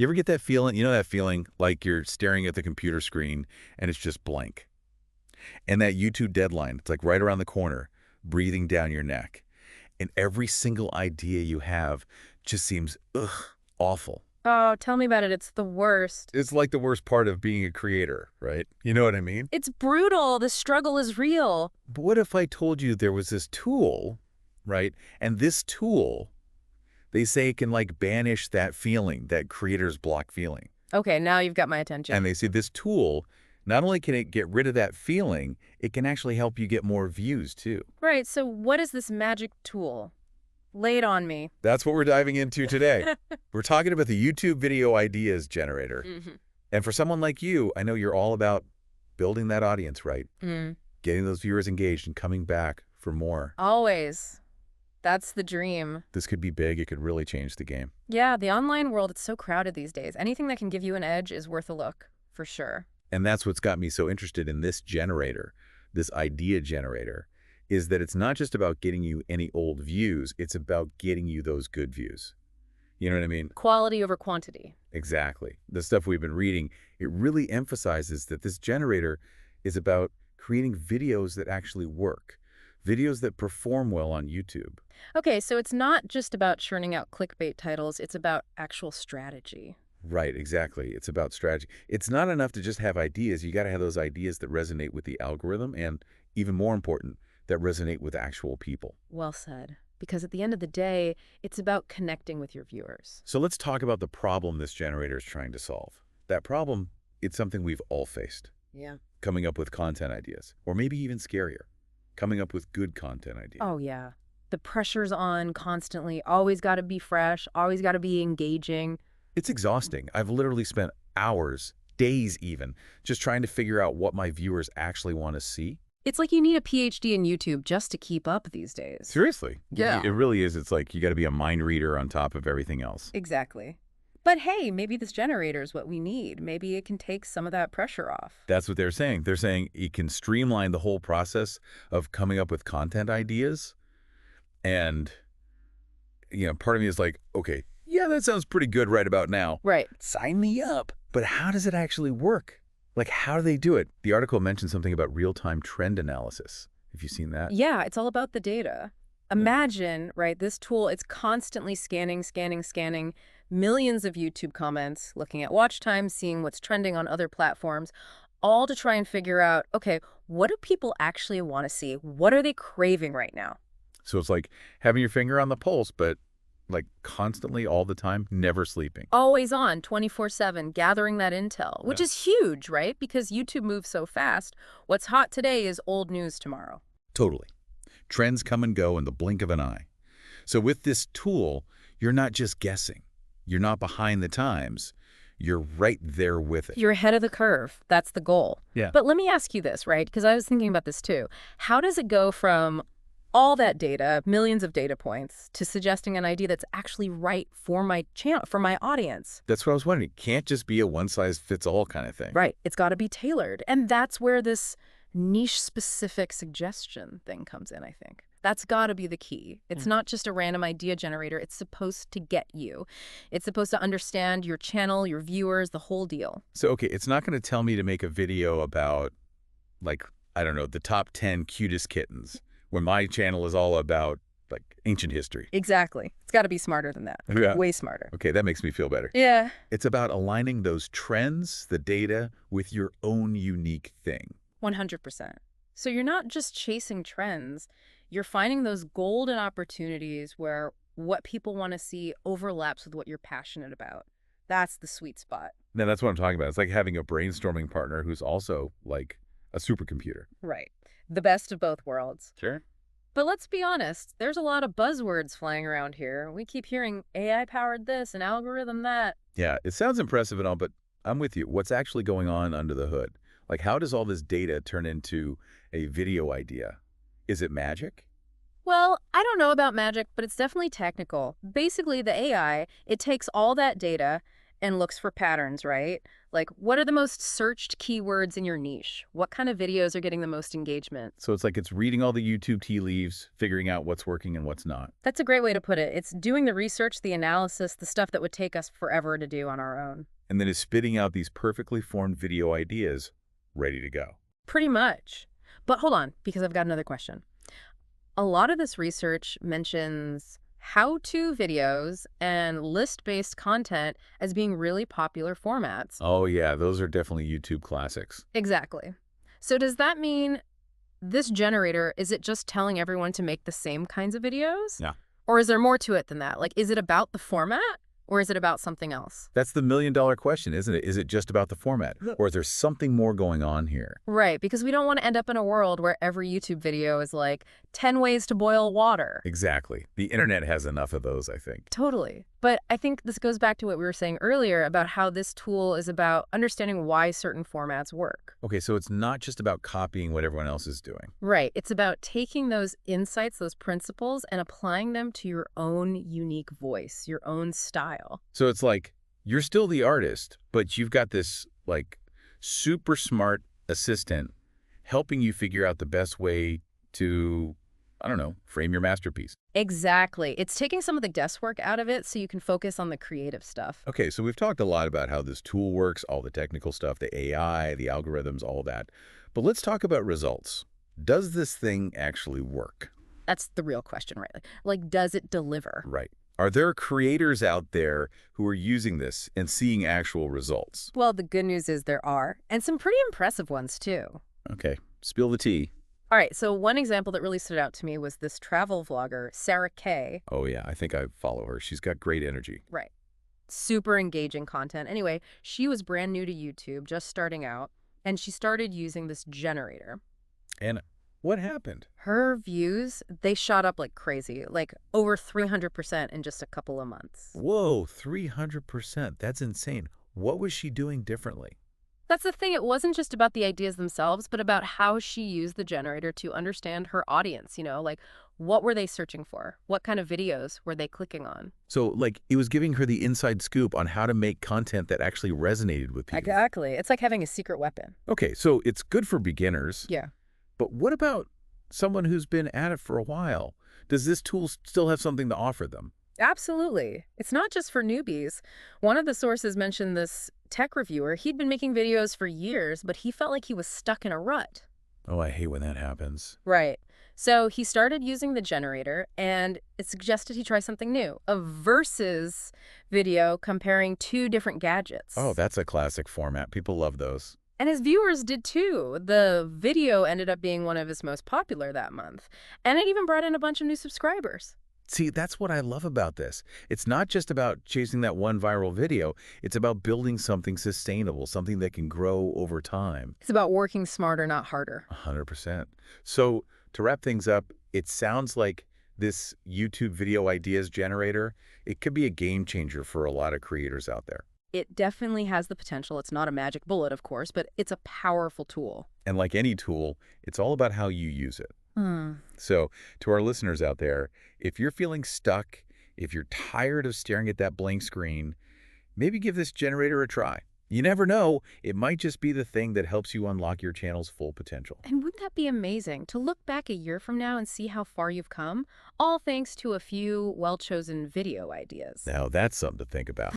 You ever get that feeling? You know that feeling like you're staring at the computer screen and it's just blank. And that YouTube deadline, it's like right around the corner, breathing down your neck. And every single idea you have just seems, awful. Oh, tell me about it. It's the worst. It's like the worst part of being a creator, right? You know what I mean? It's brutal. The struggle is real. But what if I told you there was this tool, right? And this tool, they say, can like banish that feeling, that creator's block feeling. Okay, now you've got my attention. And they say this tool, not only can it get rid of that feeling, it can actually help you get more views too. Right, so what is this magic tool? Lay it on me. That's what we're diving into today. We're talking about the YouTube video ideas generator. Mm-hmm. And for someone like you, I know you're all about building that audience, right? Getting those viewers engaged and coming back for more. Always. That's the dream. This could be big. It could really change the game. Yeah, the online world, it's so crowded these days. Anything that can give you an edge is worth a look, for sure. And that's what's got me so interested in this generator, this idea generator, is that it's not just about getting you any old views, it's about getting you those good views. You know what I mean? Quality over quantity. Exactly. The stuff we've been reading, it really emphasizes that this generator is about creating videos that actually work, videos that perform well on YouTube. Okay, so it's not just about churning out clickbait titles, it's about actual strategy. Right, exactly. It's about strategy. It's not enough to just have ideas. You got to have those ideas that resonate with the algorithm and, even more important, that resonate with actual people. Well said. Because at the end of the day, it's about connecting with your viewers. So let's talk about the problem this generator is trying to solve. That problem, it's something we've all faced. Yeah. Coming up with content ideas, or maybe even scarier, coming up with good content ideas. Oh, yeah. The pressure's on constantly. Always got to be fresh. Always got to be engaging. It's exhausting. I've literally spent hours, days even, just trying to figure out what my viewers actually want to see. It's like you need a PhD in YouTube just to keep up these days. Seriously. Yeah. It really is. It's like you got to be a mind reader on top of everything else. Exactly. But hey, maybe this generator is what we need. Maybe it can take some of that pressure off. That's what they're saying. They're saying it can streamline the whole process of coming up with content ideas. And, part of me is like, okay, yeah, that sounds pretty good right about now. Right. Sign me up. But how does it actually work? Like, how do they do it? The article mentioned something about real-time trend analysis. Have you seen that? Yeah, it's all about the data. Imagine, right, this tool, it's constantly scanning millions of YouTube comments, looking at watch time, seeing what's trending on other platforms, all to try and figure out, okay, what do people actually want to see? What are they craving right now? So it's like having your finger on the pulse, but like constantly all the time, never sleeping. Always on, 24/7, gathering that intel, which Yeah. is huge, right? Because YouTube moves so fast. What's hot today is old news tomorrow. Totally. Trends come and go in the blink of an eye. So with this tool, you're not just guessing. You're not behind the times. You're right there with it. You're ahead of the curve. That's the goal. Yeah. But let me ask you this, right? Because I was thinking about this too. How does it go from all that data, millions of data points, to suggesting an idea that's actually right for my channel, for my audience? That's what I was wondering. It can't just be a one-size-fits-all kind of thing. Right. It's got to be tailored. And that's where this niche-specific suggestion thing comes in, I think. That's got to be the key. It's not just a random idea generator. It's supposed to get you. It's supposed to understand your channel, your viewers, the whole deal. So, okay, it's not going to tell me to make a video about, like, I don't know, the top 10 cutest kittens, when my channel is all about, like, ancient history. Exactly. It's got to be smarter than that. Yeah. Way smarter. Okay, that makes me feel better. Yeah. It's about aligning those trends, the data, with your own unique thing. 100%. So you're not just chasing trends. You're finding those golden opportunities where what people want to see overlaps with what you're passionate about. That's the sweet spot. Now, that's what I'm talking about. It's like having a brainstorming partner who's also, like, a supercomputer. Right. The best of both worlds. Sure. But let's be honest, there's a lot of buzzwords flying around here. We keep hearing AI-powered this and algorithm that. Yeah, it sounds impressive and all, but I'm with you. What's actually going on under the hood? Like, how does all this data turn into a video idea? Is it magic? Well, I don't know about magic, but it's definitely technical. Basically, the AI, it takes all that data and looks for patterns, right? Like, what are the most searched keywords in your niche? What kind of videos are getting the most engagement? So it's like it's reading all the YouTube tea leaves, figuring out what's working and what's not. That's a great way to put it. It's doing the research, the analysis, the stuff that would take us forever to do on our own. And then is spitting out these perfectly formed video ideas ready to go. Pretty much. But hold on, because I've got another question. A lot of this research mentions how-to videos and list-based content as being really popular formats. Oh yeah, those are definitely YouTube classics. Exactly. So does that mean this generator, is it just telling everyone to make the same kinds of videos? Yeah. Or is there more to it than that? Like, is it about the format or is it about something else? That's the million-dollar question, isn't it? Is it just about the format? Or is there something more going on here? Right, because we don't want to end up in a world where every YouTube video is like 10 ways to boil water. Exactly. The internet has enough of those, I think. Totally. But I think this goes back to what we were saying earlier about how this tool is about understanding why certain formats work. Okay, so it's not just about copying what everyone else is doing. Right. It's about taking those insights, those principles, and applying them to your own unique voice, your own style. So it's like you're still the artist, but you've got this like super smart assistant helping you figure out the best way to, I don't know, frame your masterpiece. Exactly. It's taking some of the guesswork out of it so you can focus on the creative stuff. Okay, so we've talked a lot about how this tool works, all the technical stuff, the AI, the algorithms, all that. But let's talk about results. Does this thing actually work? That's the real question, right? Like, does it deliver? Right. Are there creators out there who are using this and seeing actual results? Well, the good news is there are, and some pretty impressive ones, too. Okay, spill the tea. All right, so one example that really stood out to me was this travel vlogger, Sarah Kay. Oh yeah, I think I follow her. She's got great energy. Right. Super engaging content. Anyway, she was brand new to YouTube, just starting out, and she started using this generator. And what happened? Her views, they shot up like crazy, like over 300% in just a couple of months. Whoa, 300%. That's insane. What was she doing differently? That's the thing. It wasn't just about the ideas themselves, but about how she used the generator to understand her audience, like what were they searching for? What kind of videos were they clicking on? So, like, it was giving her the inside scoop on how to make content that actually resonated with people. Exactly. It's like having a secret weapon. Okay, so it's good for beginners. Yeah. But what about someone who's been at it for a while? Does this tool still have something to offer them? Absolutely. It's not just for newbies. One of the sources mentioned this tech reviewer. He'd been making videos for years, but he felt like he was stuck in a rut. Oh, I hate when that happens. Right. So he started using the generator, and it suggested he try something new, a versus video comparing two different gadgets. Oh, that's a classic format. People love those. And his viewers did too. The video ended up being one of his most popular that month, and it even brought in a bunch of new subscribers. See, that's what I love about this. It's not just about chasing that one viral video. It's about building something sustainable, something that can grow over time. It's about working smarter, not harder. 100%. So to wrap things up, it sounds like this YouTube video ideas generator, it could be a game changer for a lot of creators out there. It definitely has the potential. It's not a magic bullet, of course, but it's a powerful tool. And like any tool, it's all about how you use it. So to our listeners out there, if you're feeling stuck, if you're tired of staring at that blank screen, maybe give this generator a try. You never know, it might just be the thing that helps you unlock your channel's full potential. And wouldn't that be amazing to look back a year from now and see how far you've come, all thanks to a few well-chosen video ideas? Now that's something to think about.